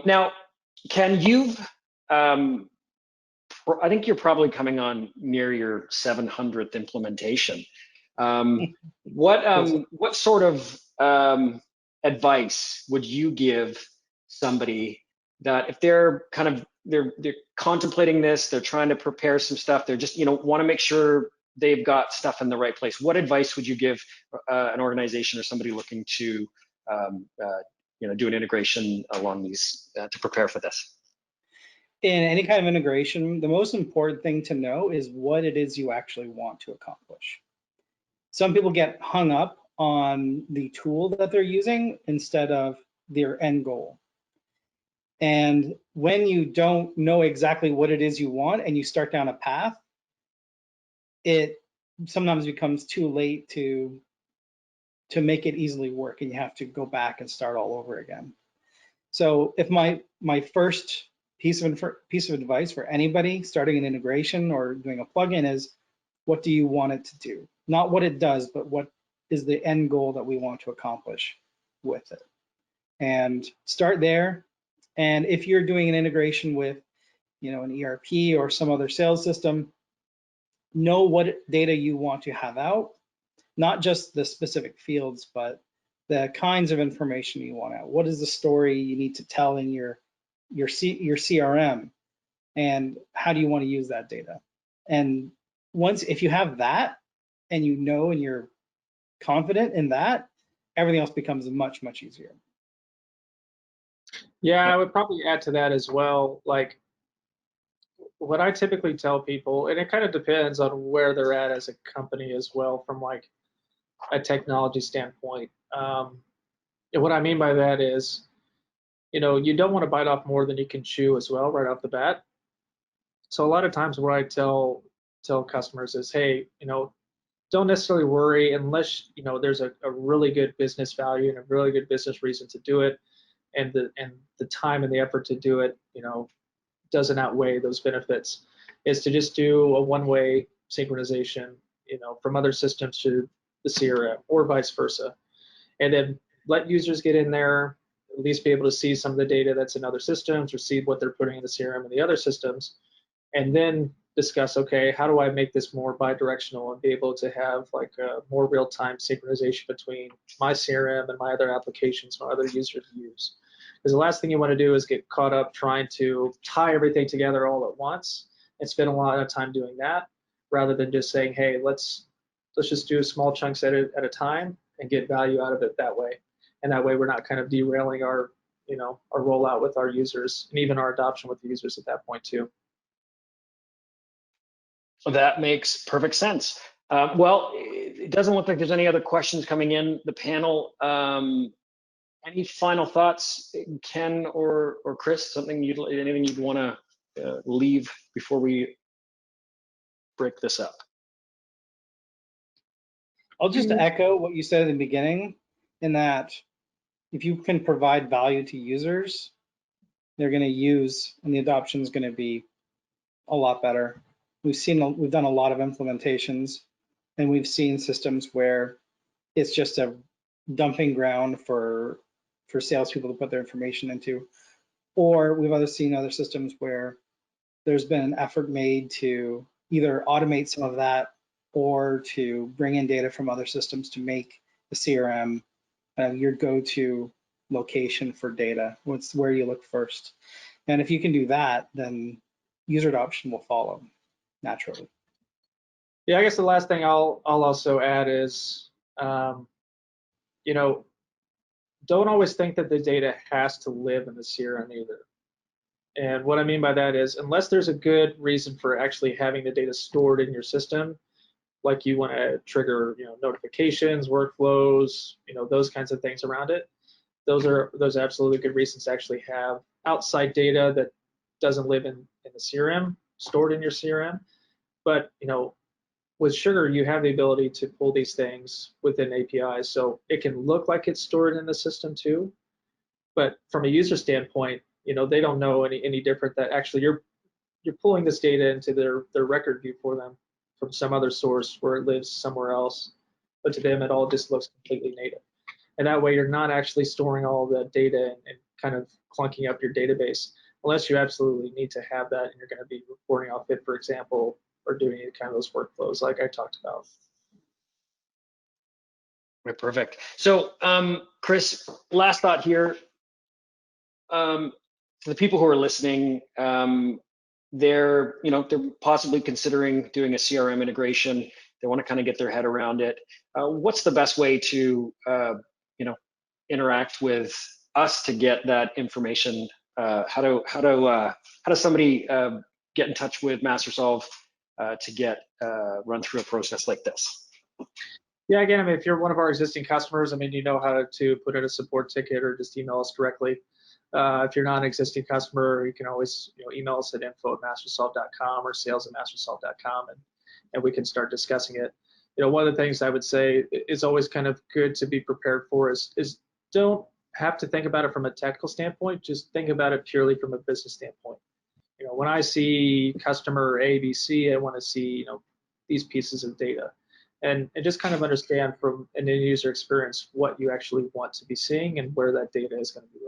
Now, Ken, I think you're probably coming on near your 700th implementation. What sort of advice would you give somebody that if they're they're contemplating this, they're trying to prepare some stuff, they're just want to make sure they've got stuff in the right place? What advice would you give an organization or somebody looking to do an integration along these to prepare for this? In any kind of integration, the most important thing to know is what it is you actually want to accomplish. Some people get hung up on the tool that they're using instead of their end goal. And when you don't know exactly what it is you want and you start down a path, it sometimes becomes too late to make it easily work, and you have to go back and start all over again. So if my first piece of advice for anybody starting an integration or doing a plugin is, what do you want it to do? Not what it does, but what is the end goal that we want to accomplish with it? And start there. And if you're doing an integration with, an ERP or some other sales system, know what data you want to have out, not just the specific fields, but the kinds of information you want out. What is the story you need to tell in your CRM, and how do you want to use that data? And if you have that, and and you're confident in that, everything else becomes much, much easier. Yeah, I would probably add to that as well. Like, what I typically tell people, and it kind of depends on where they're at as a company as well, from like a technology standpoint. And what I mean by that is, you don't want to bite off more than you can chew as well right off the bat. So a lot of times what I tell customers is, hey, don't necessarily worry unless there's a really good business value and a really good business reason to do it, and the time and the effort to do it doesn't outweigh those benefits, is to just do a one-way synchronization from other systems to the CRM or vice versa, and then let users get in there, at least be able to see some of the data that's in other systems or see what they're putting in the CRM and the other systems, and then discuss, okay, how do I make this more bi-directional and be able to have like a more real-time synchronization between my CRM and my other applications my other users use. Because the last thing you want to do is get caught up trying to tie everything together all at once and spend a lot of time doing that, rather than just saying, hey, let's just do small chunks at a time and get value out of it that way. And that way we're not kind of derailing our rollout with our users and even our adoption with the users at that point too. That makes perfect sense. Well, it doesn't look like there's any other questions coming in the panel. Any final thoughts, Ken or Chris? Anything you'd want to leave before we break this up? I'll just echo what you said in the beginning, in that if you can provide value to users, they're going to use, and the adoption is going to be a lot better. We've done a lot of implementations, and we've seen systems where it's just a dumping ground for salespeople to put their information into, or we've seen other systems where there's been an effort made to either automate some of that or to bring in data from other systems to make the CRM your go-to location for data. What's where you look first. And if you can do that, then user adoption will follow naturally. Yeah, I guess the last thing I'll also add is, don't always think that the data has to live in the CRM either. And what I mean by that is, unless there's a good reason for actually having the data stored in your system, like you want to trigger, notifications, workflows, those kinds of things around it, those are absolutely good reasons to actually have outside data that doesn't live in the CRM, stored in your CRM. But with Sugar, you have the ability to pull these things within APIs, so it can look like it's stored in the system too. But from a user standpoint, they don't know any different, that actually you're pulling this data into their record view for them from some other source where it lives somewhere else. But to them, it all just looks completely native. And that way, you're not actually storing all the data and kind of clunking up your database, unless you absolutely need to have that and you're going to be reporting off it, for example, or doing any kind of those workflows like I talked about. Right, perfect. So, Chris, last thought here. To the people who are listening, they're possibly considering doing a CRM integration. They want to kind of get their head around it. What's the best way to interact with us to get that information? How does somebody get in touch with MasterSolve to get run through a process like this? Yeah, again, I mean, if you're one of our existing customers, I mean, you know how to put in a support ticket or just email us directly. If you're not an existing customer, you can always email us at info@mastersolve.com or sales@mastersolve.com, and we can start discussing it. One of the things I would say is always kind of good to be prepared for is don't have to think about it from a technical standpoint. Just think about it purely from a business standpoint. When I see customer ABC, I want to see these pieces of data. And just kind of understand from an end user experience what you actually want to be seeing and where that data is going to be